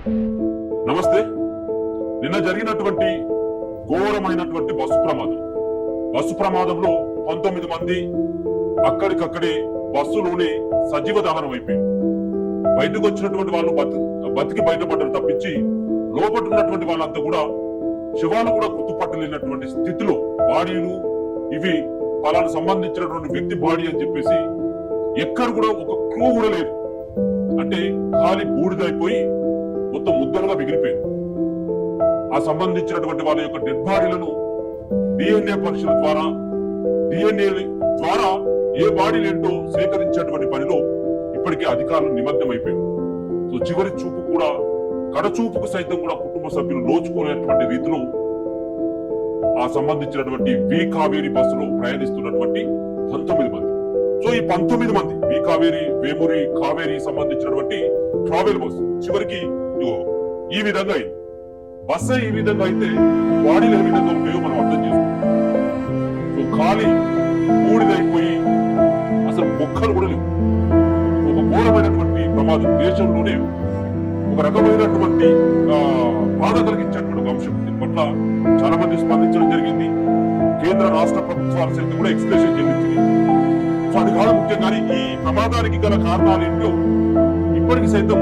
నమస్తే. నిన్న జరిగినటువంటి ఘోరమైనటువంటి బస్సు ప్రమాదంలో 19 మంది అక్కడికక్కడే బస్సులోనే సజీవ దహనం అయిపోయింది. బయటకు వచ్చినటువంటి వాళ్ళు బతికి బయటపడ్డారు తప్పించి లోపల ఉన్నటువంటి వాళ్ళంతా కూడా శవాలు కూడా గుర్తుపట్టలేనటువంటి స్థితిలో బాడీలు ఇవి పలానా సంబంధించినటువంటి వ్యక్తి బాడీ అని చెప్పేసి ఎక్కడ కూడా ఒక క్లూ కూడా లేదు. అంటే ఖాళీ బూడిదైపోయి మొత్తం ముద్దలుగా మిగిలిపోయింది. ఆ సంబంధించినటువంటి వాళ్ళ యొక్క డెడ్ బాడీలను డిఎన్ఏ పరీక్షల ద్వారా ఏ బాడీలు ఏంటో సేకరించేటువంటి పనిలో ఇప్పటికే అధికారులు నిమగ్నం అయిపోయింది. సో చివరి చూపు కూడా కడచూపుకు సైతం కూడా కుటుంబ సభ్యులు నోచుకునేటువంటి రీతిలో ఆ సంబంధించినటువంటి వి కావేరి బస్సులో ప్రయాణిస్తున్నటువంటి 19 మంది. సో ఈ 19 మంది వి కావేరి వేమూరి కావేరి సంబంధించినటువంటి ట్రావెల్ బస్సు చివరికి ఈ విధంగా అయింది. బస్సు ఈ విధంగా అయితే బాడీలు ఏ విధంగా ఉంటాయో మనం అర్థం చేసుకుంటాం. సో ఖాళీ బూడిదైపోయి అసలు మొక్కలు కూడా లేవు. ఒక ఘోరమైనటువంటి ప్రమాదం. దేశంలోనే ఒక రకమైనటువంటి బాధ కలిగించేటువంటి అంశం. దీని పట్ల చాలా మంది స్పందించడం జరిగింది. కేంద్ర రాష్ట్ర ప్రభుత్వాలు సైతం కూడా ఎక్స్ప్రెషన్ చెల్లించింది. సో అది కాదు ముఖ్యంగానే ఈ ప్రమాదానికి గల కారణాలు ఏంటో ఇప్పటికి సైతం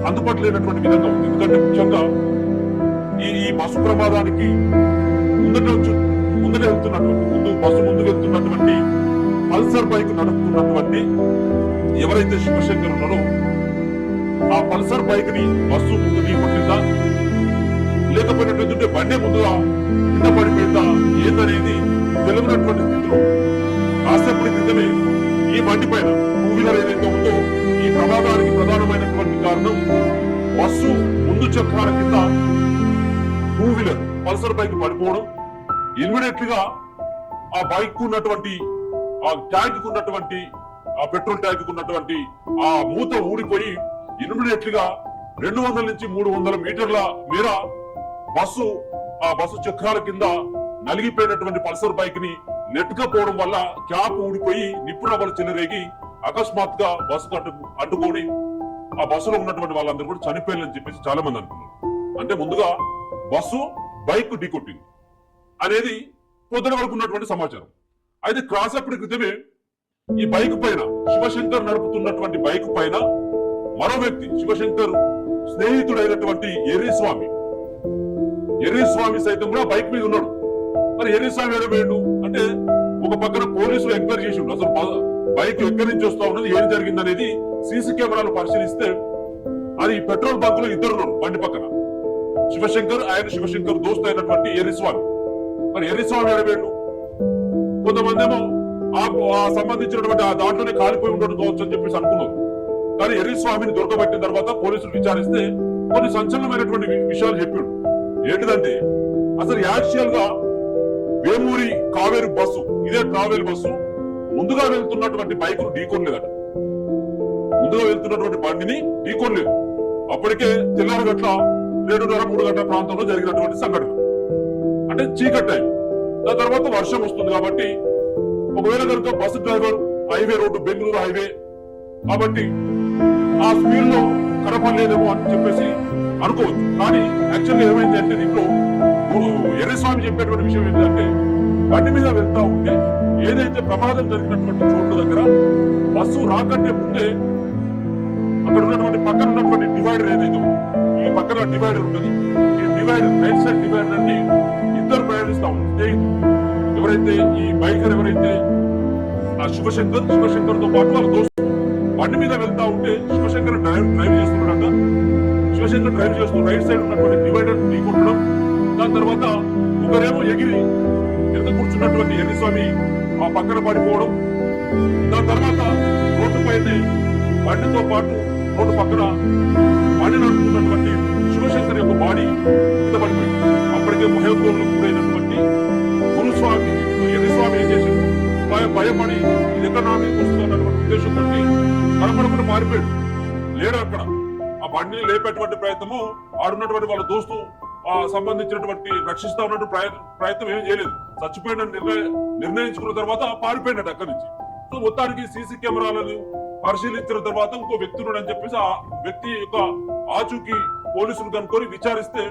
అందుబాటులేనటువంటి విధంగా ఉంది. ఎందుకంటే ముఖ్యంగా ఈ బస్సు ప్రమాదానికి ముందు వెళ్తున్నటువంటి పల్సర్ బైక్ నడుపుతున్నటువంటి ఎవరైతే శివశంకర్ ఉన్నారో ఆ పల్సర్ బైక్ ని బస్సు ముందు ఢీకొట్టిందా లేకపోయినట్టు బండి ముందుగా కింద పడిపోయిందా ఏందనేది తెలియనటువంటి స్థితిలో కాసేపటి క్రితమే ఈ బండి పైన 2 వీలర్ ఏదైతే ఉందో ఈ ప్రమాదానికి ప్రధానమైనటువంటి కారణం బస్సు ముందు చక్రాల కింద 2 వీలర్ పల్సర్ బైక్ పడిపోవడం. ఇమ్మీడియట్ గా ఆ బైక్ ఉన్నటువంటి ఆ ట్యాంక్ ఉన్నటువంటి ఆ పెట్రోల్ ట్యాంక్ ఉన్నటువంటి ఆ మూత ఊడిపోయి ఇమ్మీడియట్ గా 200 నుంచి 300 మీటర్ల మేర ఆ బస్సు చక్రాల కింద నలిగిపోయినటువంటి పల్సర్ బైక్ ని నెట్టుకపోవడం వల్ల క్యాప్ ఊడిపోయి నిప్పురవ్వలు చెలరేగి అకస్మాత్తుగా బస్సు అడ్డుకొని ఆ బస్సులో ఉన్నటువంటి వాళ్ళందరూ కూడా చనిపోయారని చెప్పేసి చాలా మంది అనుకున్నారు. అంటే ముందుగా బస్సు బైక్ ఢీకొట్టింది అనేది పొద్దున వరకు ఉన్నటువంటి సమాచారం. అయితే కాసేపటి క్రితమే ఈ బైక్ పైన శివశంకర్ నడుపుతున్నటువంటి బైక్ పైన మరో వ్యక్తి శివశంకర్ స్నేహితుడైనటువంటి ఎర్రీస్వామి సైతం కూడా బైక్ మీద ఉన్నాడు. మరి ఎర్రీస్వామి ఏడవేయండు అంటే ఒక పక్కన పోలీసులు ఎంక్వైరీ చేసి ఉండు అసలు బైక్ ఎక్కడి నుంచి వస్తా ఉన్నది ఏం జరిగింది అనేది సీసీ కెమెరాలు పరిశీలిస్తే అది పెట్రోల్ బంక్ లో ఇద్దరు ఉన్నారు బండి పక్కన. శివశంకర్ దోస్తు అయినటువంటి ఎర్రీస్వామి. మరి ఎర్రీస్వామి ఏడవేయండు. కొంతమంది ఏమో ఆ సంబంధించినటువంటి ఆ దాంట్లోనే కాలిపోయి ఉండడం కావచ్చు అని చెప్పేసి అనుకున్నారు. కానీ ఎర్రీస్వామిని దొరకబట్టిన తర్వాత పోలీసులు విచారిస్తే కొన్ని సంచలనమైనటువంటి విషయాలు చెప్పాడు. ఏంటిదంటే అసలు యాక్చువల్ గా వేమూరి కావేరి బస్సు ఇదే ట్రావెల్ బస్సు ముందుగా వెళ్తున్నటువంటి బైక్ ను ఢీకొనలేదట. ముందుగా వెళ్తున్నటువంటి బండిని ఢీకొనలేదు. అప్పటికే తెల్లారి గట్ల 2:30-3 గంటల ప్రాంతంలో జరిగినటువంటి సంఘటన. అంటే చీకటి టైం. దాని తర్వాత వర్షం వస్తుంది కాబట్టి ఒకవేళ కనుక bus driver highway road Bengaluru highway కాబట్టి ఆ స్పీడ్ లో కనపడలేదేమో అని చెప్పేసి అనుకోవచ్చు. కానీ యాక్చువల్గా ఏమైంది అంటే దీంట్లో ఎర్రస్వామి చెప్పేటువంటి విషయం ఏంటంటే బండి మీద వెళ్తా ఉంటే ఏదైతే ప్రమాదం జరిగినటువంటి చోట్ల దగ్గర బస్సు రాకంటే ముందే అక్కడ ఉన్నటువంటి పక్కన ఉన్నటువంటి డివైడర్ ఏదైతే ఈ పక్కన డివైడర్ ఉంటుంది. ఈ డివైడర్ రైట్ సైడ్ డివైడర్ అని ఇద్దరు ప్రయాణిస్తా ఉంటారు. ఎవరైతే ఈ బైకర్ ఎవరైతే ఆ శివశంకర్ తో పాటు వాళ్ళ దోస్తు బండి మీద వెళ్తా ఉంటే శివశంకర్ డ్రైవ్ చేస్తున్నాడంట. శివశంకర్ డ్రైవ్ చేస్తూ రైట్ సైడ్ ఉన్నటువంటి డివైడర్ ఢీకొట్టడం. దాని తర్వాత ఒకరేమో ఎగిరి కింద కూర్చున్నటువంటి ఎర్రస్వామి ఆ పక్కన పడిపోవడం. దాని తర్వాత రోడ్డు పైన బండితో పాటు రోడ్డు పక్కన బండి నడుపుతున్నటువంటి శివశంకర్ యొక్క బాడీ కింద పడిపోయింది. అప్పటికే భయోత్వంలో గురైనటువంటి గురుస్వామి ఎర్రస్వామి ఏం చేశాడు, భయపడి ఇది ఎక్కడ నా మీద వస్తున్నటువంటి ఉద్దేశంతో కనపడకుండా మారిపోయాడు. లేడు అక్కడ. ఆ బండిని లేపేటువంటి ప్రయత్నము ఆడున్నటువంటి వాళ్ళ దోస్తు సంబంధించినటువంటి రక్షిస్తా ఉన్నటువంటి ప్రయత్నం ఏం చేయలేదు. చచ్చిపోయిన నిర్ణయించుకున్న తర్వాత పారిపోయినట్టు అక్కడి నుంచి. సో మొత్తానికి సీసీ కెమెరాలను పరిశీలించిన తర్వాత ఇంకో వ్యక్తి ఉన్నాడని చెప్పేసి ఆ వ్యక్తి యొక్క ఆచూకీ పోలీసులు కనుక్కొని విచారిస్తే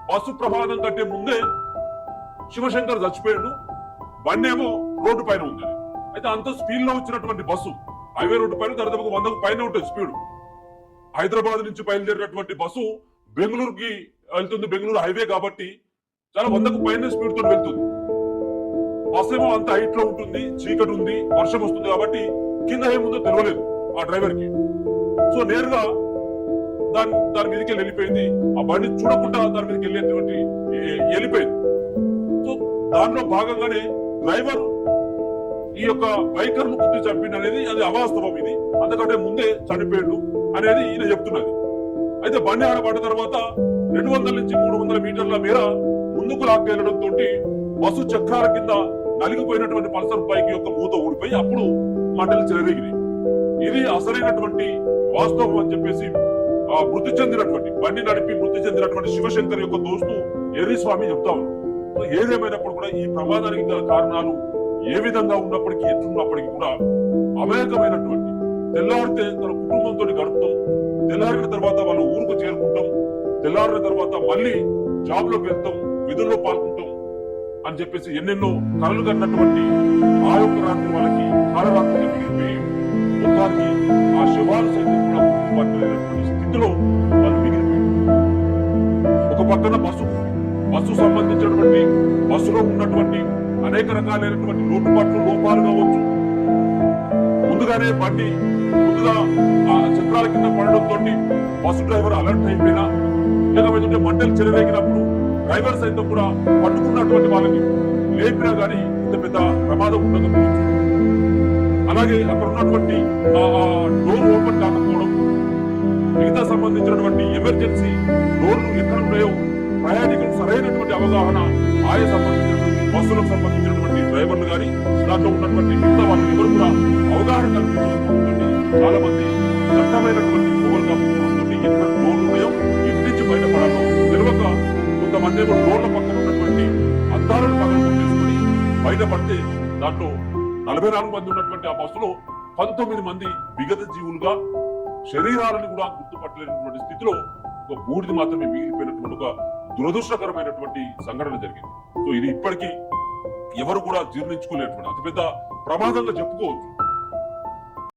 బస్సు ప్రమాదం కంటే ముందే శివశంకర్ చచ్చిపోయాడు, బండి ఏమో రోడ్డు పైన ఉంది. అయితే అంత స్పీడ్ లో వచ్చినటువంటి బస్సు హైవే రోడ్డు పైన దాదాపు 100కు పైన ఉంటుంది స్పీడ్. హైదరాబాద్ నుంచి బయలుదేరినటువంటి బస్సు బెంగళూరుకి వెళ్తుంది, బెంగళూరు హైవే కాబట్టి చాలా 100కు పైన స్పీడ్ తో వెళ్తుంది. బస్సు ఏమో అంత హైట్ లో ఉంటుంది, చీకటి ఉంది, వర్షం వస్తుంది కాబట్టి కింద ఏముందో తెలియలేదు ఆ డ్రైవర్ కి. సో నేరుగా దాని మీదకి వెళ్ళిపోయింది. ఆ బండి చూడకుండా దాని మీదకి వెళ్ళిపోయింది. సో దానిలో భాగంగానే డ్రైవర్ ఈ యొక్క బైకర్ ను గుర్తి చంపింది అనేది అది అవాస్తవం. ఇది అంతకంటే ముందే చనిపోయాడు అనేది ఈయన చెప్తున్నది. అయితే బండి ఆడబడ్డ తర్వాత 200 నుంచి 300 మీటర్ల మేర ముందుకు లాక్కెళ్లడంతో బస్సు చక్రాల కింద నలిగిపోయినటువంటి పల్సర్ బైక్ యొక్క మూత ఊడిపోయి అప్పుడు మంటలు చెలరేగినాయి. ఇది అసలైనటువంటి వాస్తవం అని చెప్పేసి మృతి చెందినటువంటి బండి నడిపి మృతి చెందినటువంటి శివశంకర్ యొక్క దోస్తు ఎర్రిస్వామి చెప్తా ఉన్నారు. సో ఏదేమైనప్పుడు కూడా ఈ ప్రమాదానికి గల కారణాలు ఏ విధంగా ఉన్నప్పటికీ ఎట్లున్నప్పటికీ కూడా అమాయకమైనటువంటి తెల్లారితే తన కుటుంబంతో గడుపుతాం, తెల్లారిన తర్వాత వాళ్ళ ఊరుకు చేరుకుంటాం, తెల్లారిన తర్వాత మళ్ళీ జాబ్ లోకి వెళ్తాం, విధుల్లో పాల్గొంటాం అని చెప్పేసి ఎన్నెన్నో కలలు కన్నటువంటి ఆ యొక్క రాత్రి వాళ్ళకి కాలరాత్రి మిగిలిపోయి మొత్తానికి ఆ శవాలు సైతం కూడా గుర్తుపట్టలేనటువంటి స్థితిలో వాళ్ళు మిగిలిపోయారు. ఒక పక్కన బస్సు సంబంధించినటువంటి బస్సులో ఉన్నటువంటి అనేక రకాలైనటువంటి లోపాలు కావచ్చు. ముందుగానే ముందుగా ఆ చక్రాల కింద పడడంతో బస్సు డ్రైవర్ అలర్ట్ అయిపోయినా, లేకపోతే మంటలు చెలరేగినప్పుడు డ్రైవర్ సైతం కూడా పట్టుకున్నటువంటి వాళ్ళని లేపినా గానీ ఇంత పెద్ద ప్రమాదం ఉండకపోవచ్చు. అలాగే అక్కడ ఉన్నటువంటి డోర్ ఓపెన్ కాకపోవడం, మిగతా సంబంధించినటువంటి ఎమర్జెన్సీ డోర్లు ఎక్కడ ఉన్నాయో ప్రయాణికులు సరైనటువంటి అవగాహన, ఆయా సంబంధించినటువంటి బస్సులకు సంబంధించినటువంటి డ్రైవర్లు కానీ దాంట్లో ఉన్నటువంటి మిగతా వాళ్ళు ఎవరు కూడా అవగాహన కల్పించకపోతుంది. చాలా మంది దట్టమైనటువంటి పొగలు కప్పుకోవడంతో ఎక్కడ డోర్లు ఉన్నాయో ఇంటి నుంచి బయటపడాలో తెలియక కొంతమంది డోర్ల పక్కన ఉన్నటువంటి అద్దాలను పగలు తీసుకుని బయటపడితే దాంట్లో 44 మంది ఉన్నటువంటి ఆ బస్సులో 19 మంది విగత జీవులుగా శరీరాలను కూడా గుర్తుపట్టలేనటువంటి స్థితిలో ఒక బూడిది మాత్రమే మిగిలిపోయినటువంటి ఒక దురదృష్టకరమైనటువంటి సంఘటన జరిగింది. సో ఇది ఇప్పటికీ ఎవరు కూడా జీర్ణించుకోలేనటువంటి అతిపెద్ద ప్రమాదంగా చెప్పుకోవచ్చు.